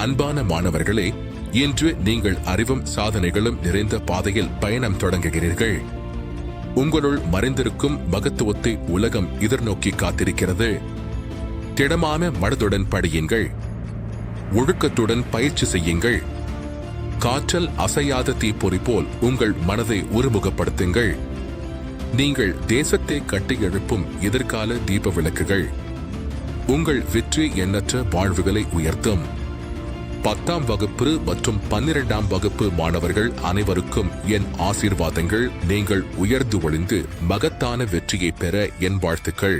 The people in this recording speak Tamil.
அன்பான மாணவர்களே, இன்று நீங்கள் அறிவும் சாதனைகளும் நிறைந்த பாதையில் பயணம் தொடங்குகிறீர்கள். உங்களுள் மறைந்திருக்கும் மகத்துவத்தை உலகம் எதிர்நோக்கி காத்திருக்கிறது. திடமான மனதுடன் படியுங்கள். ஒழுக்கத்துடன் பயிற்சி செய்யுங்கள். காற்றல் அசையாத தீப்பொறி போல் உங்கள் மனதை ஒருமுகப்படுத்துங்கள். நீங்கள் தேசத்தை கட்டி எழுப்பும் எதிர்கால தீப விளக்குகள். உங்கள் வெற்றி எண்ணற்ற வாழ்வுகளை உயர்த்தும். 10ஆம் வகுப்பு மற்றும் 12ஆம் வகுப்பு மாணவர்கள் அனைவருக்கும் என் ஆசீர்வாதங்கள். நீங்கள் உயர்ந்து ஒளிந்து மகத்தான வெற்றியை பெற என் வாழ்த்துக்கள்.